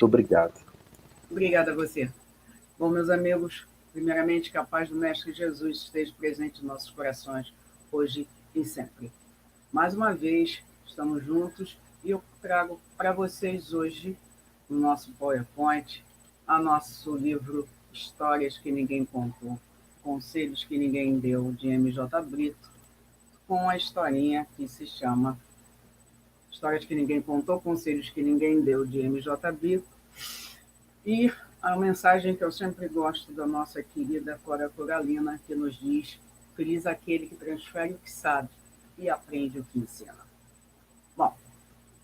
Muito obrigado. Obrigada a você. Bom, meus amigos, primeiramente, que a paz do Mestre Jesus esteja presente em nossos corações, hoje e sempre. Mais uma vez, estamos juntos e eu trago para vocês hoje, no nosso PowerPoint, a nosso livro Histórias que Ninguém Contou, Conselhos que Ninguém Deu, de M.J. Brito, com a historinha que se chama Histórias que Ninguém Contou, Conselhos que Ninguém Deu, de M.J. Brito, e a mensagem que eu sempre gosto da nossa querida Cora Coralina, que nos diz: feliz aquele que transfere o que sabe e aprende o que ensina. Bom,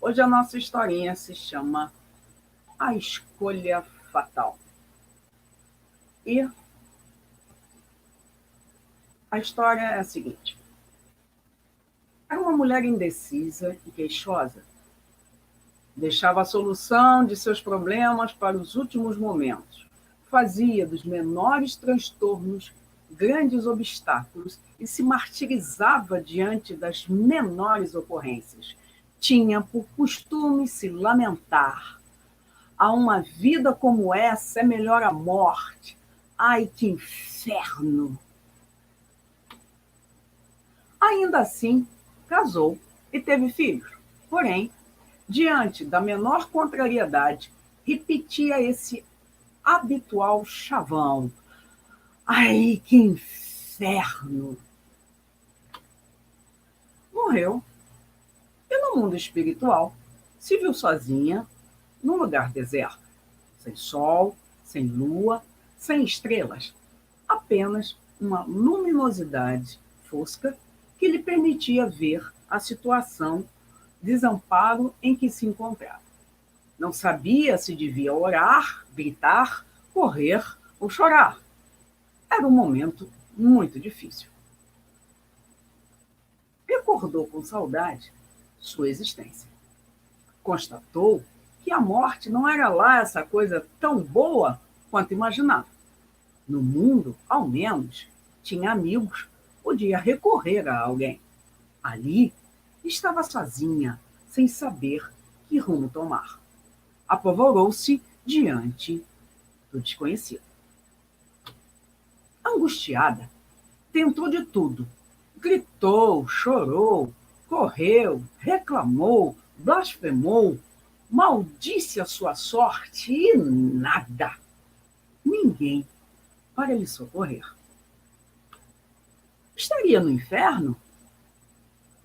hoje a nossa historinha se chama A Escolha Fatal. E a história é a seguinte. Era uma mulher indecisa e queixosa. Deixava a solução de seus problemas para os últimos momentos. Fazia dos menores transtornos grandes obstáculos e se martirizava diante das menores ocorrências. Tinha por costume se lamentar. A uma vida como essa é melhor a morte. Ai, que inferno! Ainda assim, casou e teve filhos. Porém, diante da menor contrariedade, repetia esse habitual chavão. Ai, que inferno! Morreu. E no mundo espiritual, se viu sozinha, num lugar deserto, sem sol, sem lua, sem estrelas, apenas uma luminosidade fosca que lhe permitia ver a situação desamparo em que se encontrava. Não sabia se devia orar, gritar, correr ou chorar. Era um momento muito difícil. Recordou com saudade sua existência. Constatou que a morte não era lá essa coisa tão boa quanto imaginava. No mundo, ao menos, tinha amigos, podia recorrer a alguém. Ali, estava sozinha, sem saber que rumo tomar. Apavorou-se diante do desconhecido. Angustiada, tentou de tudo. Gritou, chorou, correu, reclamou, blasfemou, maldisse a sua sorte e nada. Ninguém para lhe socorrer. Estaria no inferno?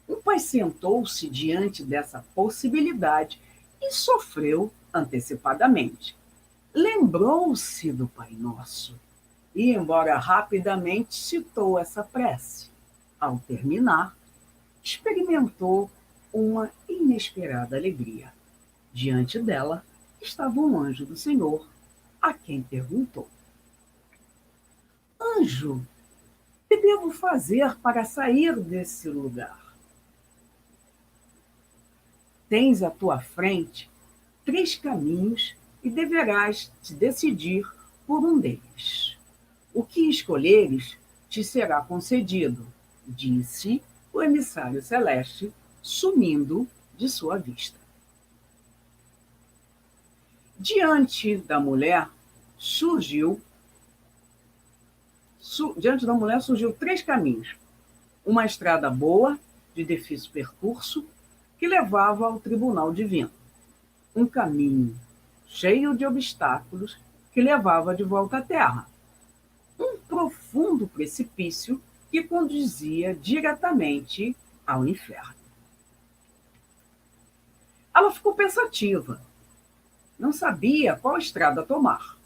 O pai sentou-se diante dessa possibilidade e sofreu antecipadamente. Lembrou-se do Pai Nosso e, embora rapidamente, citou essa prece. Ao terminar, experimentou uma inesperada alegria. Diante dela estava um anjo do Senhor, a quem perguntou: Anjo, o que devo fazer para sair desse lugar? Tens à tua frente 3 caminhos e deverás te decidir por um deles. O que escolheres te será concedido, disse o emissário celeste, sumindo de sua vista. Diante da mulher surgiu 3 caminhos. Uma estrada boa, de difícil percurso, que levava ao tribunal divino. Um caminho cheio de obstáculos que levava de volta à terra. Um profundo precipício que conduzia diretamente ao inferno. Ela ficou pensativa. Não sabia qual estrada tomar.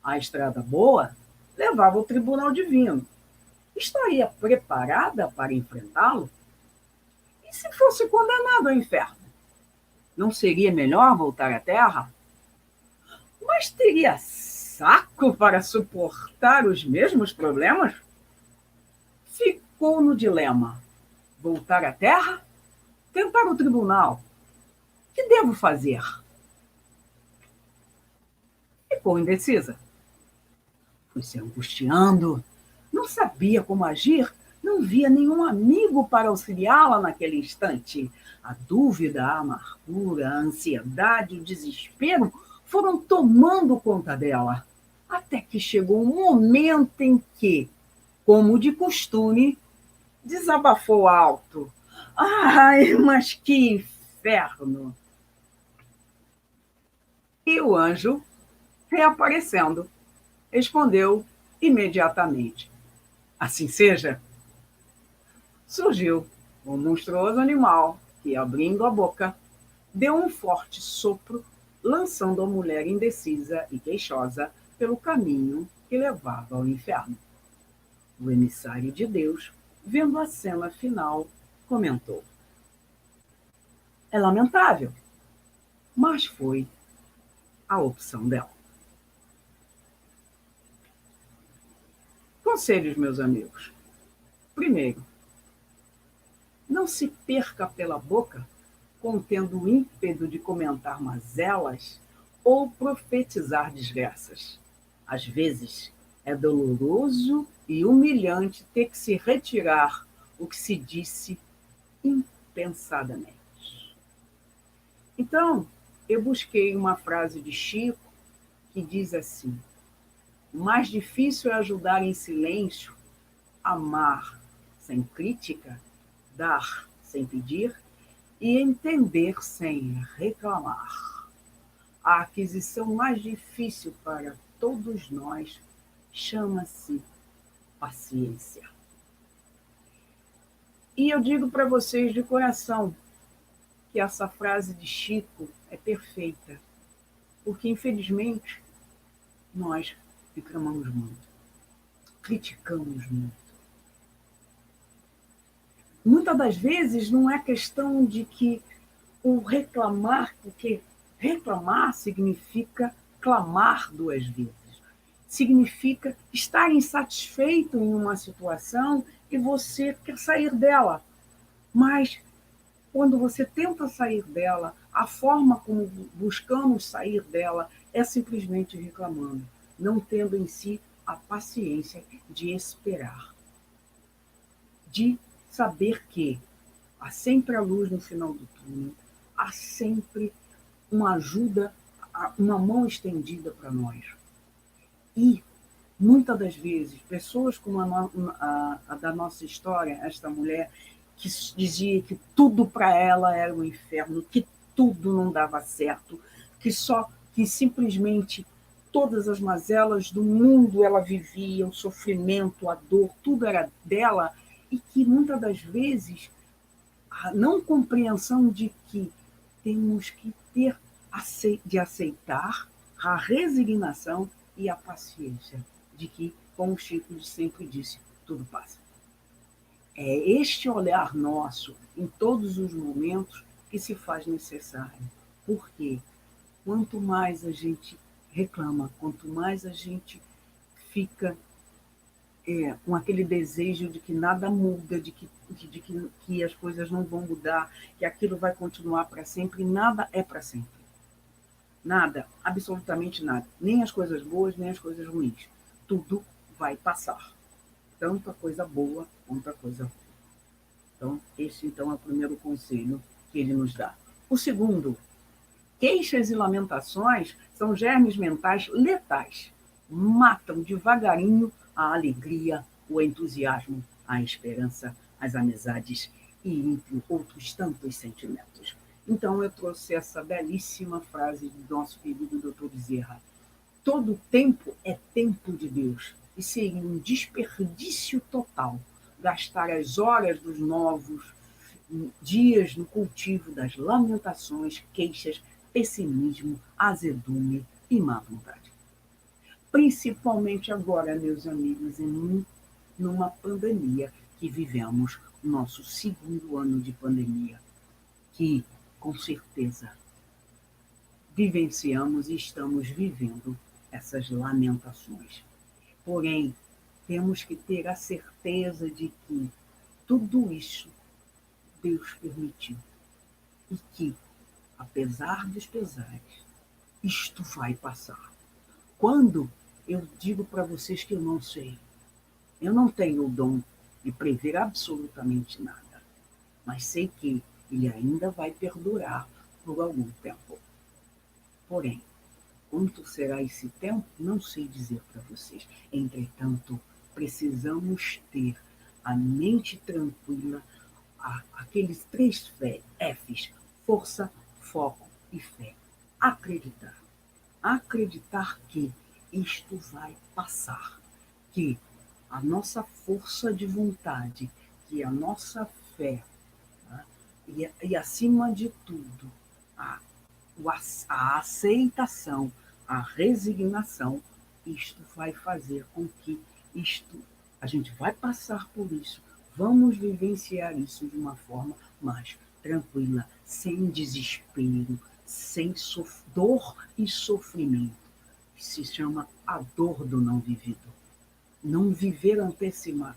A estrada boa levava ao tribunal divino. Estaria preparada para enfrentá-lo? E se fosse condenado ao inferno? Não seria melhor voltar à terra? Mas teria saco para suportar os mesmos problemas? Ficou no dilema: voltar à terra? Tentar o tribunal? O que devo fazer? Ficou indecisa. Foi se angustiando. Não sabia como agir. Não via nenhum amigo para auxiliá-la naquele instante. A dúvida, a amargura, a ansiedade, o desespero foram tomando conta dela, até que chegou um momento em que, como de costume, desabafou alto. Ai, mas que inferno! E o anjo, reaparecendo, respondeu imediatamente: assim seja. Surgiu um monstruoso animal que, abrindo a boca, deu um forte sopro, lançando a mulher indecisa e queixosa pelo caminho que levava ao inferno. O emissário de Deus, vendo a cena final, comentou: é lamentável, mas foi a opção dela. Conselhos, meus amigos. Primeiro, não se perca pela boca contendo o ímpeto de comentar mazelas ou profetizar desgraças. Às vezes, é doloroso e humilhante ter que se retirar o que se disse impensadamente. Então, eu busquei uma frase de Chico que diz assim: o mais difícil é ajudar em silêncio, amar sem crítica, dar sem pedir e entender sem reclamar. A aquisição mais difícil para todos nós chama-se paciência. E eu digo para vocês de coração que essa frase de Chico é perfeita, porque infelizmente nós reclamamos muito, criticamos muito. Muitas das vezes não é questão de que o reclamar, porque reclamar significa clamar duas vezes. Significa estar insatisfeito em uma situação e você quer sair dela. Mas quando você tenta sair dela, a forma como buscamos sair dela é simplesmente reclamando, não tendo em si a paciência de esperar, de saber que há sempre a luz no final do túnel, há sempre uma ajuda, uma mão estendida para nós. E, muitas das vezes, pessoas como a da nossa história, esta mulher, que dizia que tudo para ela era um inferno, que tudo não dava certo, que simplesmente todas as mazelas do mundo ela vivia, o sofrimento, a dor, tudo era dela, e que muitas das vezes a não compreensão de que temos que ter de aceitar a resignação e a paciência de que, como o Chico sempre disse, tudo passa. É este olhar nosso, em todos os momentos, que se faz necessário. Porque quanto mais a gente reclama, quanto mais a gente fica com aquele desejo de que nada muda, que as coisas não vão mudar, que aquilo vai continuar para sempre, nada é para sempre. Nada, absolutamente nada. Nem as coisas boas, nem as coisas ruins. Tudo vai passar. Tanto a coisa boa quanto a coisa ruim. Então, esse então é o primeiro conselho que ele nos dá. O segundo, queixas e lamentações são germes mentais letais. Matam devagarinho a alegria, o entusiasmo, a esperança, as amizades e entre outros tantos sentimentos. Então eu trouxe essa belíssima frase do nosso querido Dr. Bezerra. Todo tempo é tempo de Deus e seria um desperdício total gastar as horas dos novos dias no cultivo das lamentações, queixas, pessimismo, azedume e má vontade. Principalmente agora, meus amigos, numa pandemia que vivemos, nosso segundo ano de pandemia, que, com certeza, vivenciamos e estamos vivendo essas lamentações. Porém, temos que ter a certeza de que tudo isso Deus permitiu e que, apesar dos pesares, isto vai passar. Quando eu digo para vocês que eu não sei, eu não tenho o dom de prever absolutamente nada, mas sei que ele ainda vai perdurar por algum tempo. Porém, Quanto será esse tempo? Não sei dizer para vocês. Entretanto, precisamos ter a mente tranquila, aqueles 3 Fs: força, foco e fé. Acreditar. Acreditar que isto vai passar, que a nossa força de vontade, que a nossa fé, tá? E acima de tudo, a, a aceitação, a resignação, isto vai fazer com que a gente vai passar por isso, vamos vivenciar isso de uma forma mais tranquila, sem desespero, sem dor e sofrimento, que se chama a dor do não vivido. Não viver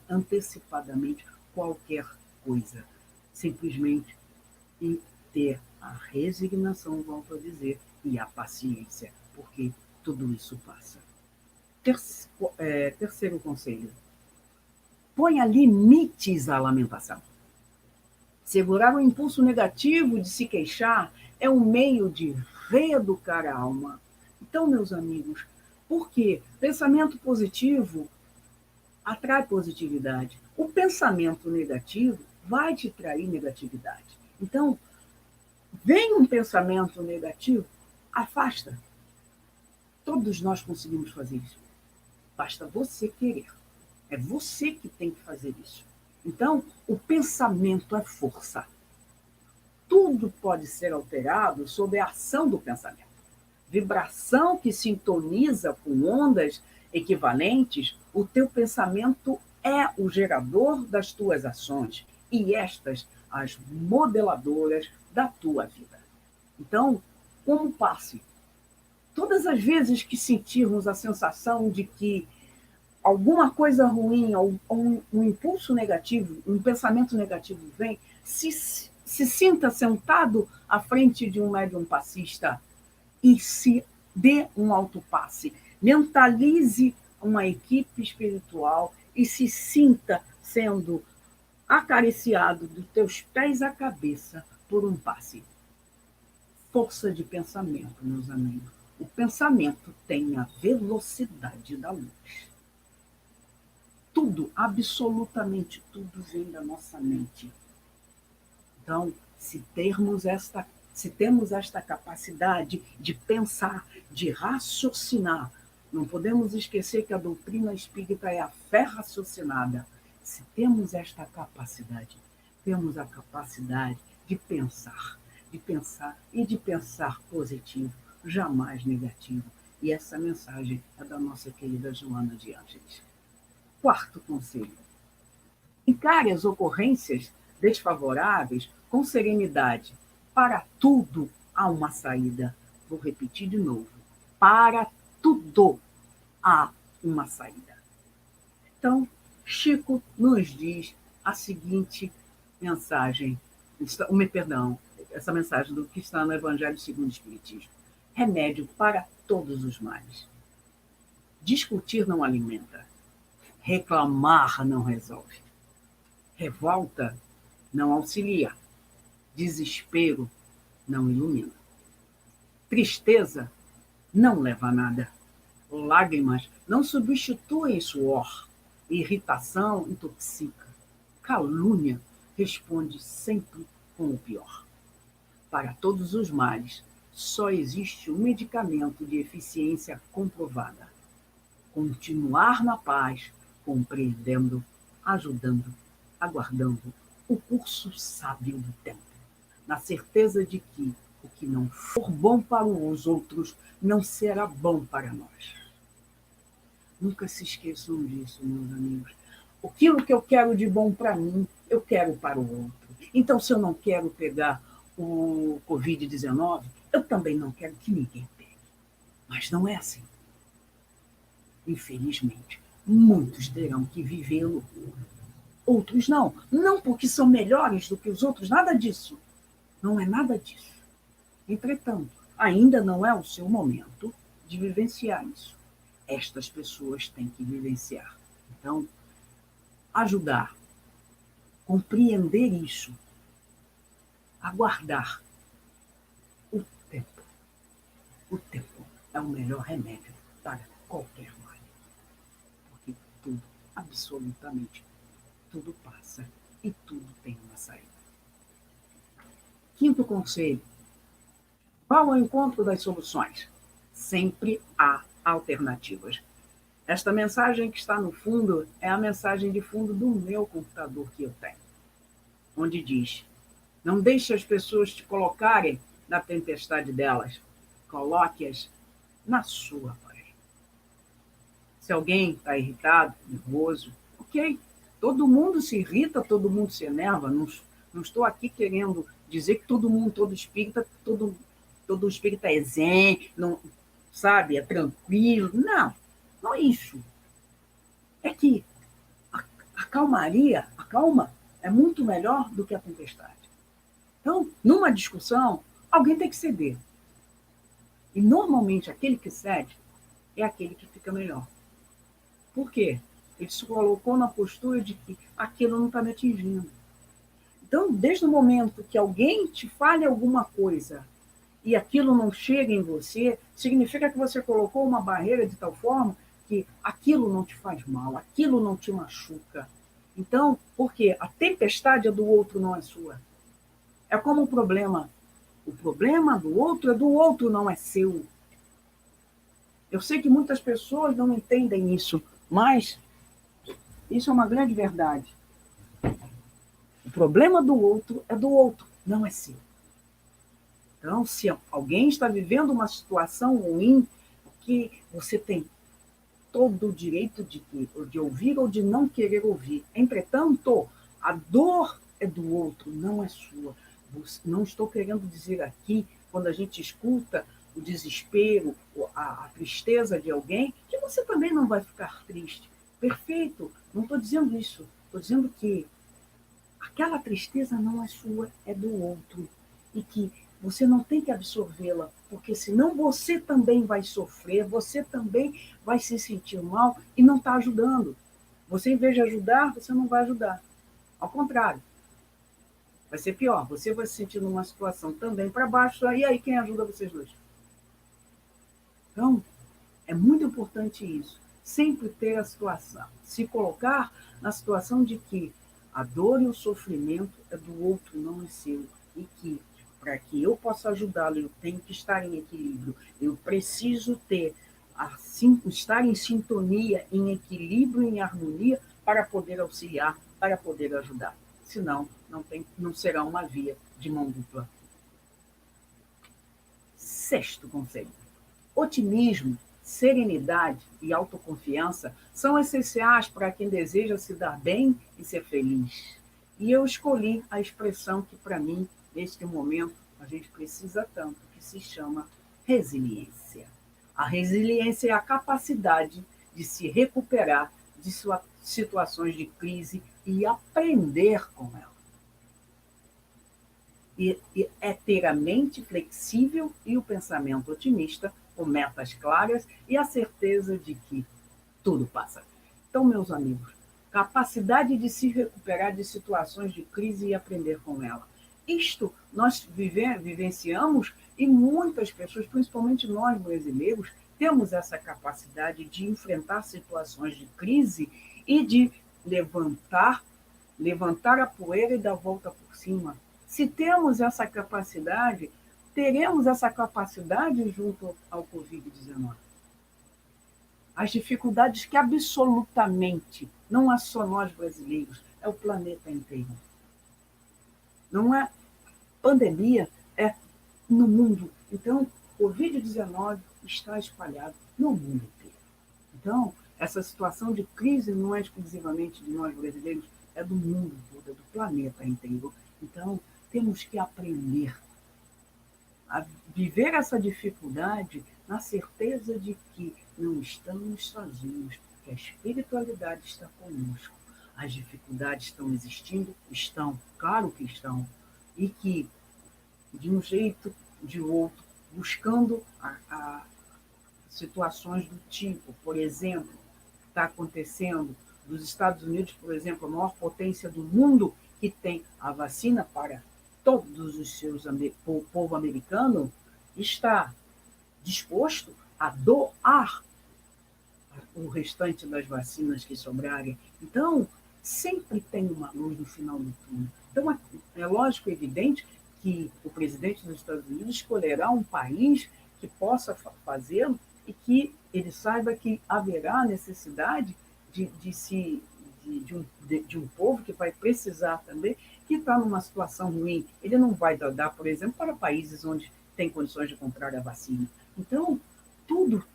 antecipadamente qualquer coisa, simplesmente e ter a resignação, volto a dizer, e a paciência, porque tudo isso passa. Terceiro conselho: ponha limites à lamentação. Segurar o impulso negativo de se queixar é um meio de reeducar a alma. Então, meus amigos, por quê? Pensamento positivo atrai positividade. O pensamento negativo vai te trair negatividade. Então, vem um pensamento negativo, afasta. Todos nós conseguimos fazer isso. Basta você querer. É você que tem que fazer isso. Então, o pensamento é força. Tudo pode ser alterado sob a ação do pensamento. Vibração que sintoniza com ondas equivalentes, o teu pensamento é o gerador das tuas ações e estas as modeladoras da tua vida. Então, como passe, todas as vezes que sentirmos a sensação de que alguma coisa ruim, ou um impulso negativo, um pensamento negativo vem, se sinta sentado à frente de um médium passista e se dê um autopasse. Mentalize uma equipe espiritual e se sinta sendo acariciado dos teus pés à cabeça por um passe. Força de pensamento, meus amigos. O pensamento tem a velocidade da luz. Tudo, absolutamente tudo, vem da nossa mente. Então, se temos esta capacidade de pensar, de raciocinar, não podemos esquecer que a doutrina espírita é a fé raciocinada. Se temos esta capacidade, temos a capacidade de pensar e de pensar positivo, jamais negativo. E essa mensagem é da nossa querida Joana de Ângeles. Quarto conselho: encare as ocorrências desfavoráveis com serenidade. Para tudo há uma saída. Vou repetir de novo. Para tudo há uma saída. Então, Chico nos diz a seguinte mensagem, essa mensagem do que está no Evangelho segundo o Espiritismo: remédio para todos os males. Discutir não alimenta. Reclamar não resolve. Revolta não auxilia. Desespero não ilumina. Tristeza não leva a nada. Lágrimas não substituem suor. Irritação intoxica. Calúnia responde sempre com o pior. Para todos os males, só existe um medicamento de eficiência comprovada: continuar na paz, compreendendo, ajudando, aguardando o curso sábio do tempo, na certeza de que o que não for bom para os outros não será bom para nós. Nunca se esqueçam disso, meus amigos. Aquilo que eu quero de bom para mim, eu quero para o outro. Então, se eu não quero pegar o Covid-19, eu também não quero que ninguém pegue. Mas não é assim. Infelizmente, muitos terão que vivê-lo. Outros não. Não porque são melhores do que os outros, nada disso. Não é nada disso. Entretanto, ainda não é o seu momento de vivenciar isso. Estas pessoas têm que vivenciar. Então, ajudar, compreender isso, aguardar o tempo. é o melhor remédio para qualquer mal. Porque tudo, absolutamente tudo passa e tudo tem uma saída. Quinto conselho: vá ao encontro das soluções. Sempre há alternativas. Esta mensagem que está no fundo é a mensagem de fundo do meu computador que eu tenho, onde diz: não deixe as pessoas te colocarem na tempestade delas, coloque-as na sua paz. Se alguém está irritado, nervoso, ok, todo mundo se irrita, todo mundo se enerva, não estou aqui querendo dizer que todo mundo, todo espírita é zen, não, sabe, é tranquilo, não é isso. É que a calmaria, a calma, é muito melhor do que a tempestade. Então, numa discussão, alguém tem que ceder. E normalmente aquele que cede é aquele que fica melhor. Por quê? Ele se colocou na postura de que aquilo não está me atingindo. Então, desde o momento que alguém te fale alguma coisa e aquilo não chega em você, significa que você colocou uma barreira de tal forma que aquilo não te faz mal, aquilo não te machuca. Então, por quê? A tempestade é do outro, não é sua. É como o problema. O problema do outro, não é seu. Eu sei que muitas pessoas não entendem isso, mas isso é uma grande verdade. O problema do outro, não é seu. Então, se alguém está vivendo uma situação ruim, que você tem todo o direito de ouvir ou de não querer ouvir. Entretanto, a dor é do outro, não é sua. Não estou querendo dizer aqui, quando a gente escuta o desespero, a tristeza de alguém, que você também não vai ficar triste. Perfeito, não estou dizendo isso. Estou dizendo que aquela tristeza não é sua, é do outro. E que você não tem que absorvê-la, porque senão você também vai sofrer, você também vai se sentir mal e não está ajudando. Você, em vez de ajudar, você não vai ajudar. Ao contrário, vai ser pior. Você vai se sentir numa situação também para baixo, e aí quem ajuda vocês dois? Então, é muito importante isso. Sempre ter a situação, se colocar na situação de que a dor e o sofrimento é do outro, não é seu. E que, para que eu possa ajudá-lo, eu tenho que estar em equilíbrio. Eu preciso estar em sintonia, em equilíbrio, em harmonia, para poder auxiliar, para poder ajudar. Senão, não será uma via de mão dupla. Sexto conselho: otimismo, serenidade e autoconfiança são essenciais para quem deseja se dar bem e ser feliz. E eu escolhi a expressão que, para mim, neste momento, a gente precisa tanto, que se chama resiliência. A resiliência é a capacidade de se recuperar de suas situações de crise e aprender com elas. E é ter a mente flexível e o pensamento otimista, com metas claras e a certeza de que tudo passa. Então, meus amigos, capacidade de se recuperar de situações de crise e aprender com ela. Isto nós vivenciamos e muitas pessoas, principalmente nós brasileiros, temos essa capacidade de enfrentar situações de crise e de levantar a poeira e dar a volta por cima. Se temos essa capacidade, teremos essa capacidade junto ao Covid-19. As dificuldades que absolutamente, não é só nós brasileiros, é o planeta inteiro. Não é pandemia, é no mundo. Então, o Covid-19 está espalhado no mundo inteiro. Então, essa situação de crise não é exclusivamente de nós brasileiros, é do mundo todo, é do planeta inteiro. Então, temos que aprender a viver essa dificuldade na certeza de que não estamos sozinhos, que a espiritualidade está conosco. As dificuldades estão existindo? Estão, claro que estão. E que, de um jeito, de outro, buscando situações do tipo, por exemplo, está acontecendo nos Estados Unidos, por exemplo, a maior potência do mundo, que tem a vacina para todos os seus, o povo americano, está disposto a doar o restante das vacinas que sobrarem. Então, sempre tem uma luz no final do túnel. Então, é lógico, evidente, que o presidente dos Estados Unidos escolherá um país que possa fazê-lo e que ele saiba que haverá necessidade de um povo que vai precisar também, que está numa situação ruim. Ele não vai dar, por exemplo, para países onde tem condições de comprar a vacina. Então, tudo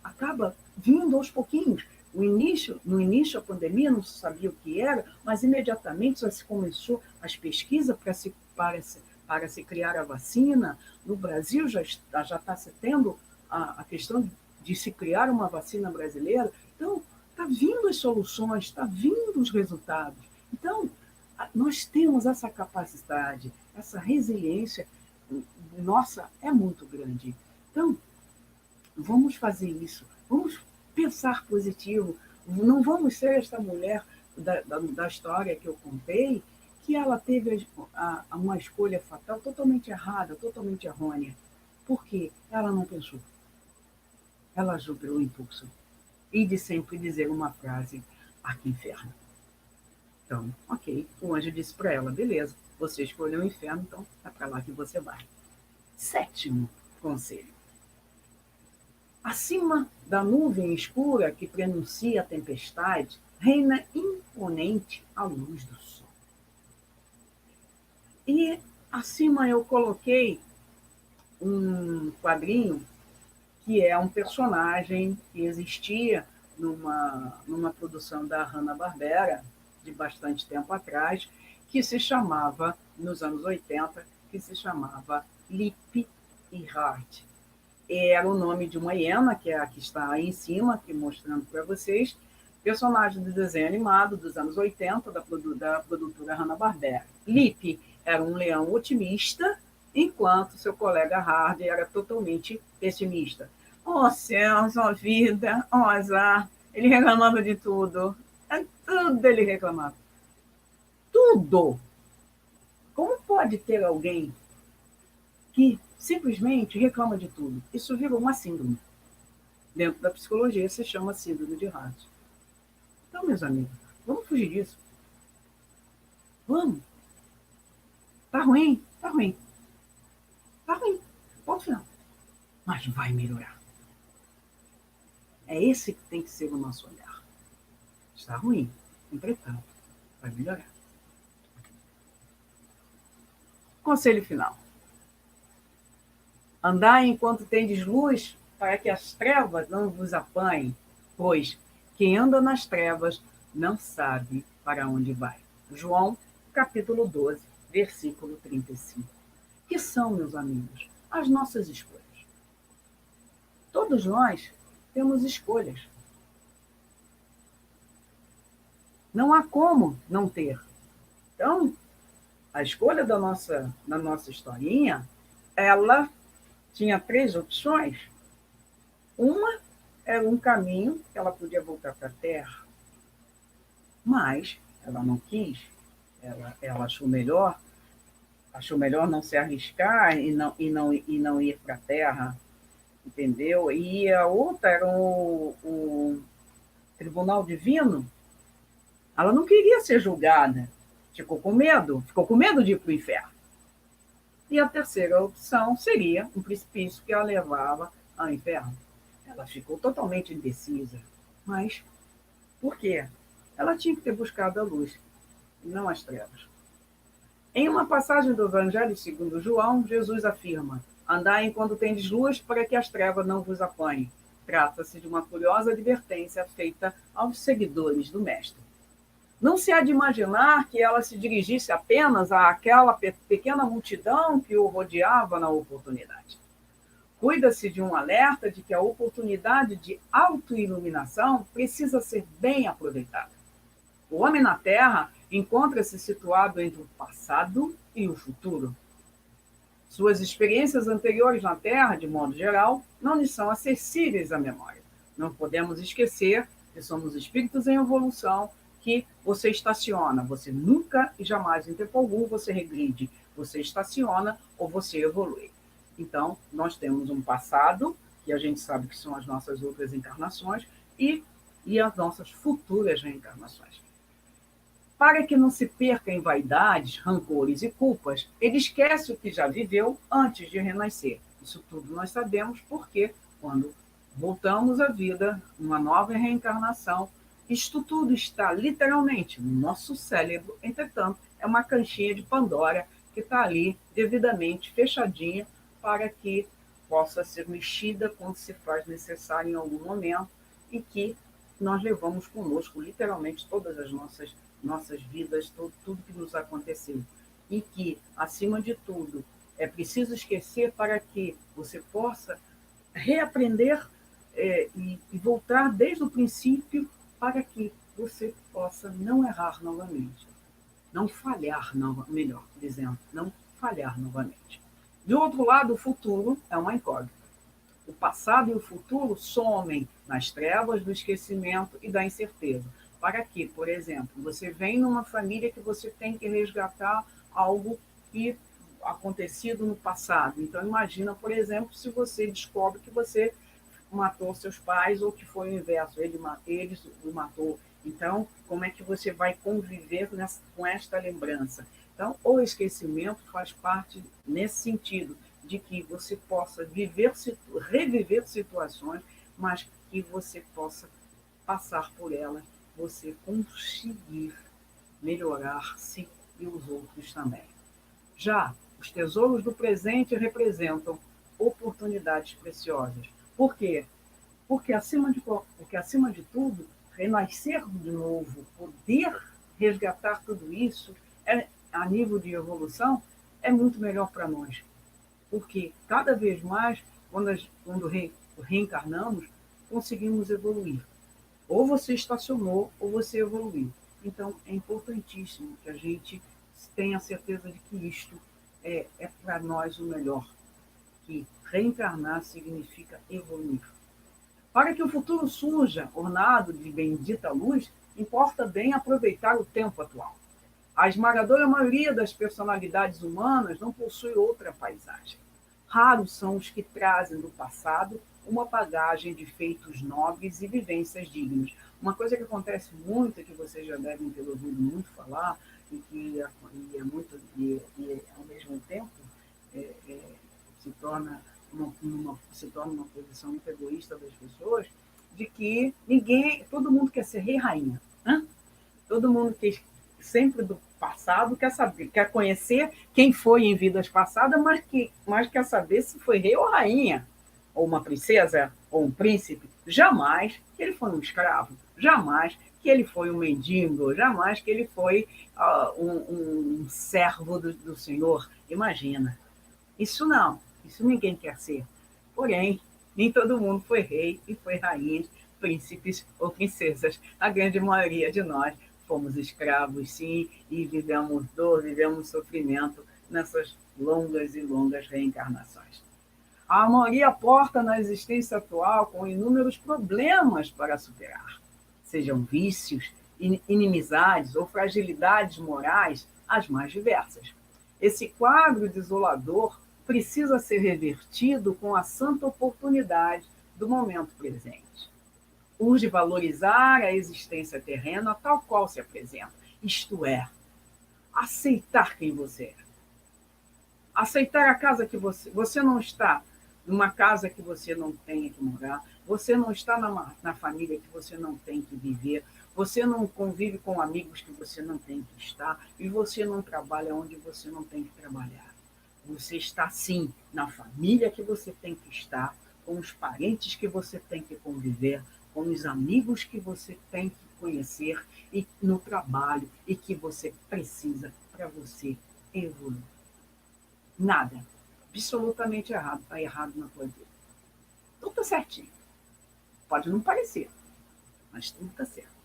acaba vindo aos pouquinhos. No início, a pandemia não se sabia o que era, mas imediatamente já se começou as pesquisas para se criar a vacina. No Brasil já está se tendo a questão de se criar uma vacina brasileira. Então, está vindo as soluções, está vindo os resultados. Então, nós temos essa capacidade, essa resiliência, nossa, é muito grande. Então, vamos fazer isso, vamos pensar positivo, não vamos ser esta mulher da história que eu contei, que ela teve uma escolha fatal totalmente errada, totalmente errônea. Por quê? Ela não pensou. Ela agiu pelo impulso. E de sempre dizer uma frase, que inferno. Então, ok, o anjo disse para ela, beleza, você escolheu o inferno, então é para lá que você vai. 7º conselho. Acima da nuvem escura que prenuncia a tempestade, reina imponente a luz do sol. E acima eu coloquei um quadrinho que é um personagem que existia numa produção da Hanna-Barbera, de bastante tempo atrás, que se chamava, nos anos 80, que se chamava Lip e Hart. Era o nome de uma hiena, que é a que está aí em cima, aqui mostrando para vocês, personagem de desenho animado dos anos 80, da produtora Hanna-Barbera. Lip era um leão otimista, enquanto seu colega Hard era totalmente pessimista. Oh, céus, oh, vida, oh, azar. Ele reclamava de tudo. Tudo ele reclamava. Tudo. Como pode ter alguém que simplesmente reclama de tudo? Isso virou uma síndrome. Dentro da psicologia se chama síndrome de Hart. Então, meus amigos, vamos fugir disso. Vamos. Tá ruim? Tá ruim. Tá ruim. Ponto final. Mas vai melhorar. É esse que tem que ser o nosso olhar. Está ruim, entretanto, vai melhorar. Conselho final. Andai enquanto tendes luz, para que as trevas não vos apanhem, pois quem anda nas trevas não sabe para onde vai. João, capítulo 12, versículo 35. Que são, meus amigos, as nossas escolhas. Todos nós temos escolhas. Não há como não ter. Então, a escolha da nossa historinha, ela tinha 3 opções. Uma era um caminho que ela podia voltar para a Terra, mas ela não quis, ela achou melhor não se arriscar e não ir para a Terra, entendeu? E a outra era o Tribunal Divino. Ela não queria ser julgada, ficou com medo de ir para o inferno. E a terceira opção seria um precipício que a levava ao inferno. Ela ficou totalmente indecisa. Mas por quê? Ela tinha que ter buscado a luz, e não as trevas. Em uma passagem do Evangelho segundo João, Jesus afirma: andai enquanto tendes luz, para que as trevas não vos apanhem. Trata-se de uma curiosa advertência feita aos seguidores do Mestre. Não se há de imaginar que ela se dirigisse apenas àquela pequena multidão que o rodeava na oportunidade. Cuida-se de um alerta de que a oportunidade de autoiluminação precisa ser bem aproveitada. O homem na Terra encontra-se situado entre o passado e o futuro. Suas experiências anteriores na Terra, de modo geral, não lhe são acessíveis à memória. Não podemos esquecer que somos espíritos em evolução, que você estaciona, você nunca e jamais, em tempo algum, você regride, você estaciona ou você evolui. Então, nós temos um passado que a gente sabe que são as nossas outras encarnações, e as nossas futuras reencarnações. Para que não se perca em vaidades, rancores e culpas, ele esquece o que já viveu antes de renascer. Isso tudo nós sabemos porque, quando voltamos à vida, uma nova reencarnação, isto tudo está literalmente no nosso cérebro. Entretanto, é uma caixinha de Pandora que está ali devidamente fechadinha para que possa ser mexida quando se faz necessário em algum momento, e que nós levamos conosco literalmente todas as nossas vidas, tudo que nos aconteceu. E que, acima de tudo, é preciso esquecer para que você possa reaprender e voltar desde o princípio, para que você possa não errar novamente, não falhar, melhor dizendo, não falhar novamente. De outro lado, o futuro é uma incógnita. O passado e o futuro somem nas trevas do esquecimento e da incerteza. Para que, por exemplo, você vem numa família que você tem que resgatar algo que acontecido no passado. Então, imagina, por exemplo, se você descobre que você matou seus pais, ou que foi o inverso, eles o matou. Então, como é que você vai conviver com esta lembrança? Então, o esquecimento faz parte nesse sentido, de que você possa reviver situações, mas que você possa passar por elas, você conseguir melhorar-se e os outros também. Já os tesouros do presente representam oportunidades preciosas. Por quê? Porque acima de tudo, renascer de novo, poder resgatar tudo isso, a nível de evolução, é muito melhor para nós. Porque cada vez mais, quando reencarnamos, conseguimos evoluir. Ou você estacionou, ou você evoluiu. Então, é importantíssimo que a gente tenha certeza de que isto é para nós o melhor, que reencarnar significa evoluir. Para que o futuro surja ornado de bendita luz, importa bem aproveitar o tempo atual. A esmagadora maioria das personalidades humanas não possui outra paisagem. Raros são os que trazem do passado uma bagagem de feitos nobres e vivências dignas. Uma coisa que acontece muito, que vocês já devem ter ouvido muito falar, e que ao mesmo tempo é, é, se torna uma posição muito egoísta das pessoas, de que todo mundo quer ser rei e rainha. Né? Todo mundo quer sempre do passado, quer saber, quer conhecer quem foi em vidas passadas, mas quer saber se foi rei ou rainha, ou uma princesa, ou um príncipe. Jamais que ele foi um escravo, jamais que ele foi um mendigo, jamais que ele foi um servo do Senhor. Imagina. Isso não, isso ninguém quer ser. Porém, nem todo mundo foi rei e foi rainha, príncipes ou princesas. A grande maioria de nós fomos escravos, sim, e vivemos dor, vivemos sofrimento nessas longas e longas reencarnações. A maioria porta na existência atual com inúmeros problemas para superar, sejam vícios, inimizades ou fragilidades morais, as mais diversas. Esse quadro desolador precisa ser revertido com a santa oportunidade do momento presente. Urge valorizar a existência terrena tal qual se apresenta, isto é, aceitar quem você é. Aceitar a casa que você não está numa casa que você não tem que morar, você não está na família que você não tem que viver, você não convive com amigos que você não tem que estar, e você não trabalha onde você não tem que trabalhar. Você está, sim, na família que você tem que estar, com os parentes que você tem que conviver, com os amigos que você tem que conhecer, e no trabalho, e que você precisa para você evoluir. Nada, absolutamente errado, está errado na tua vida. Tudo está certinho. Pode não parecer, mas tudo está certo.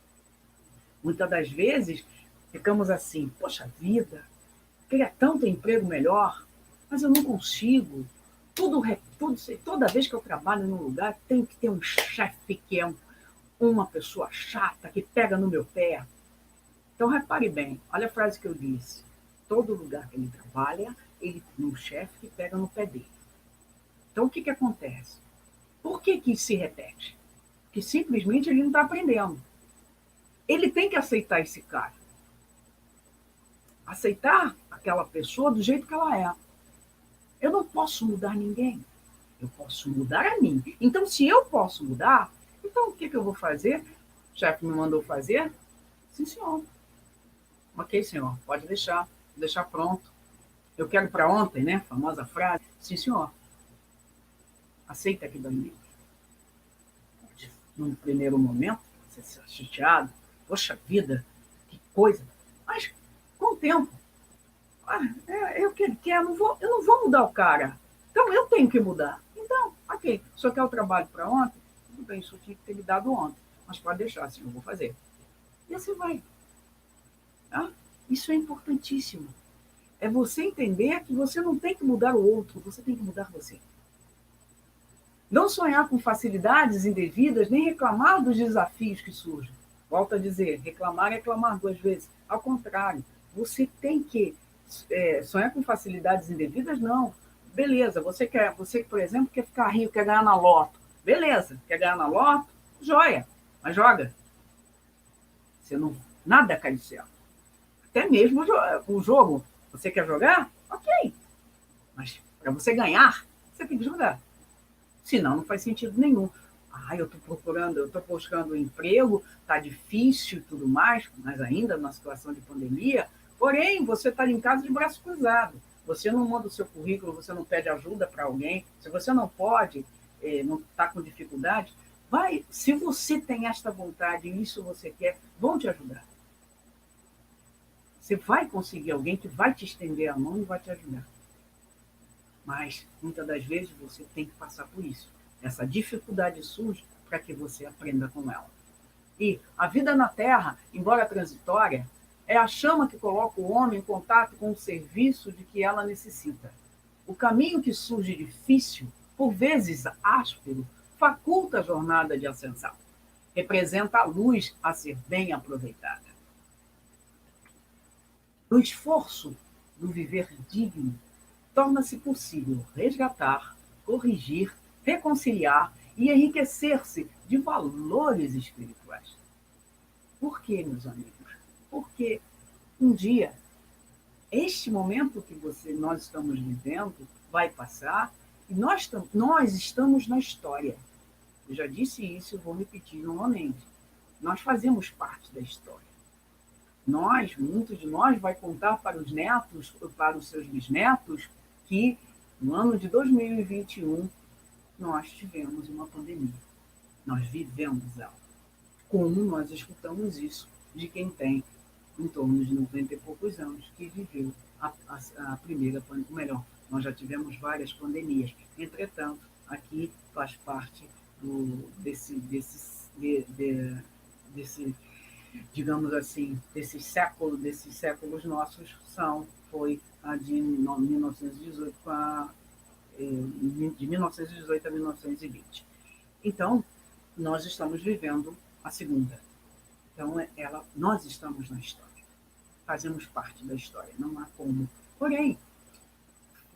Muitas das vezes, ficamos assim, poxa vida, queria tanto emprego melhor, mas eu não consigo. Toda vez que eu trabalho num lugar, tem que ter um chefe que é uma pessoa chata, que pega no meu pé. Então, repare bem, olha a frase que eu disse. Todo lugar que ele trabalha, ele tem um chefe que pega no pé dele. Então, o que acontece? Por que que isso se repete? Porque simplesmente ele não está aprendendo. Ele tem que aceitar esse cara. Aceitar aquela pessoa do jeito que ela é. Eu não posso mudar ninguém. Eu posso mudar a mim. Então, se eu posso mudar, então o que, que eu vou fazer? O chefe me mandou fazer? Sim, senhor. Ok, senhor. Pode deixar pronto. Eu quero para ontem, né? Famosa frase. Sim, senhor. Aceita aqui da minha. Num primeiro momento, você está chateado. Poxa vida, que coisa. Mas, com o tempo, eu não vou mudar o cara. Então, eu tenho que mudar. Então, ok. O senhor quer o trabalho para ontem? Tudo bem, isso tinha que ter me dado ontem. Mas pode deixar, assim, eu vou fazer. E assim vai. Tá? Isso é importantíssimo. É você entender que você não tem que mudar o outro, você tem que mudar você. Não sonhar com facilidades indevidas, nem reclamar dos desafios que surgem. Volto a dizer, reclamar é reclamar duas vezes. Ao contrário, você tem que sonhar com facilidades indevidas, não. Beleza, você, por exemplo, quer ficar rico, quer ganhar na loto. Beleza, quer ganhar na loto? Joia, mas joga. Você não, nada cai do céu. Até mesmo o jogo, você quer jogar? Ok. Mas para você ganhar, você tem que jogar. Senão, não faz sentido nenhum. Eu estou buscando um emprego, está difícil e tudo mais, mas ainda numa situação de pandemia. Porém, você está em casa de braço cruzado. Você não manda o seu currículo, você não pede ajuda para alguém. Se você não pode, não está com dificuldade, vai. Se você tem esta vontade e isso você quer, vão te ajudar. Você vai conseguir alguém que vai te estender a mão e vai te ajudar. Mas, muitas das vezes, você tem que passar por isso. Essa dificuldade surge para que você aprenda com ela. E a vida na Terra, embora transitória, é a chama que coloca o homem em contato com o serviço de que ela necessita. O caminho que surge difícil, por vezes áspero, faculta a jornada de ascensão. Representa a luz a ser bem aproveitada. No esforço do viver digno, torna-se possível resgatar, corrigir, reconciliar e enriquecer-se de valores espirituais. Por quê, meus amigos? Porque um dia, este momento que nós estamos vivendo vai passar e nós estamos na história. Eu já disse isso e vou repetir novamente. Nós fazemos parte da história. Muitos de nós vai contar para os netos, para os seus bisnetos, que no ano de 2021 nós tivemos uma pandemia. Nós vivemos ela. Como nós escutamos isso de quem tem em torno de 90 e poucos anos, que viveu a primeira pandemia. Melhor, nós já tivemos várias pandemias. Entretanto, aqui faz parte desse, digamos assim, desses séculos nossos, foi a de 1918 de 1918 a 1920. Então, nós estamos vivendo a segunda. Então, nós estamos na história. Fazemos parte da história, não há como. Porém,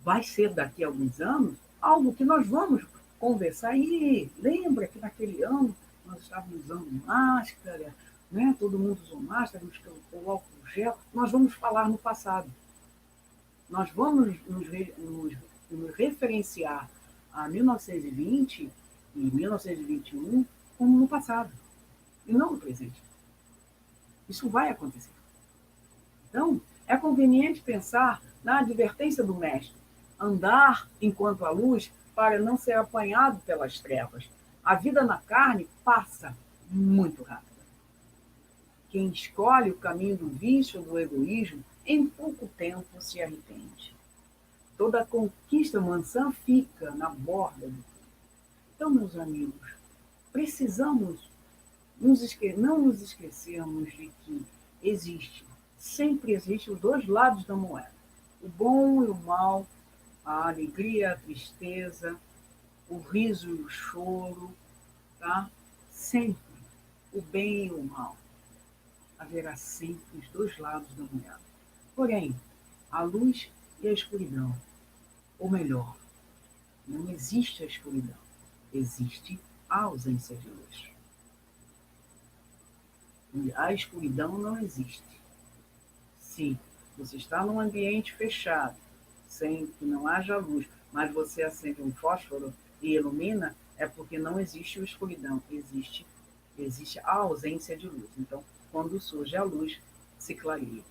vai ser daqui a alguns anos algo que nós vamos conversar. E lembra que naquele ano nós estávamos usando máscara, né? Todo mundo usou máscara, o álcool gel. Nós vamos falar no passado. Nós vamos nos referenciar a 1920 e 1921 como no passado, e não no presente. Isso vai acontecer. Então, é conveniente pensar na advertência do mestre, andar enquanto a luz para não ser apanhado pelas trevas. A vida na carne passa muito rápido. Quem escolhe o caminho do vício ou do egoísmo, em pouco tempo se arrepende. Toda conquista maçã fica na borda do tudo. Então, meus amigos, precisamos não nos esquecermos de que sempre existe os dois lados da moeda. O bom e o mal, a alegria, a tristeza, o riso e o choro, tá? Sempre o bem e o mal. Haverá sempre os dois lados da moeda. Porém, a luz e a escuridão, ou melhor, não existe a escuridão, existe a ausência de luz. E a escuridão não existe. Se você está num ambiente fechado, sem que não haja luz, mas você acende um fósforo e ilumina, é porque não existe a escuridão, existe a ausência de luz. Então, quando surge a luz, se clareia.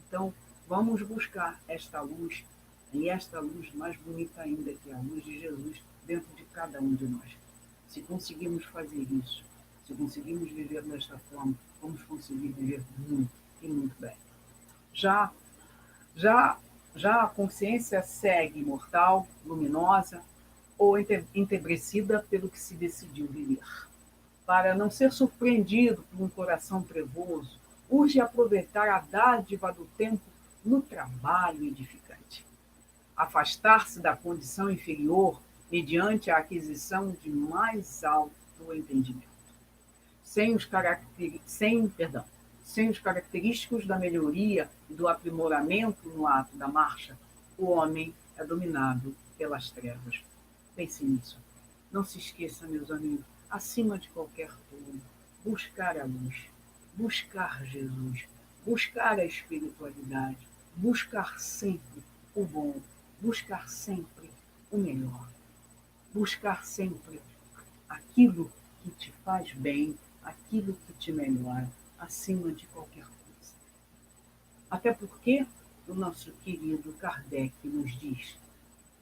Então, vamos buscar esta luz, e esta luz mais bonita ainda, que é a luz de Jesus, dentro de cada um de nós. Se conseguirmos fazer isso, se conseguirmos viver desta forma, vamos conseguir viver muito e muito bem. Já, já, já a consciência segue imortal, luminosa ou entebrecida pelo que se decidiu viver. Para não ser surpreendido por um coração trevoso, urge aproveitar a dádiva do tempo no trabalho edificante. Afastar-se da condição inferior mediante a aquisição de mais alto entendimento. Sem os característicos da melhoria e do aprimoramento no ato da marcha, o homem é dominado pelas trevas. Pense nisso. Não se esqueça, meus amigos, acima de qualquer coisa, buscar a luz, buscar Jesus, buscar a espiritualidade, buscar sempre o bom, buscar sempre o melhor, buscar sempre aquilo que te faz bem, aquilo que te melhora, acima de qualquer coisa. Até porque o nosso querido Kardec nos diz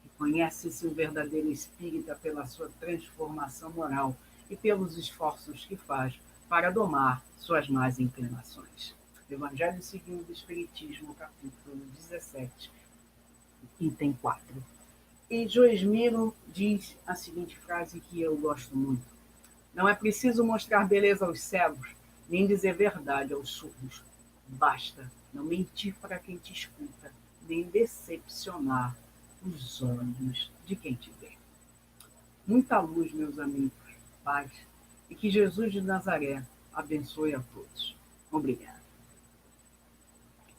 que conhece-se o verdadeiro espírita pela sua transformação moral e pelos esforços que faz para domar suas más inclinações. Evangelho segundo o Espiritismo, capítulo 17, item 4. E Joesmiro diz a seguinte frase que eu gosto muito: não é preciso mostrar beleza aos cegos, nem dizer verdade aos surdos. Basta não mentir para quem te escuta, nem decepcionar os olhos de quem te vê. Muita luz, meus amigos, paz, e que Jesus de Nazaré abençoe a todos. Obrigada.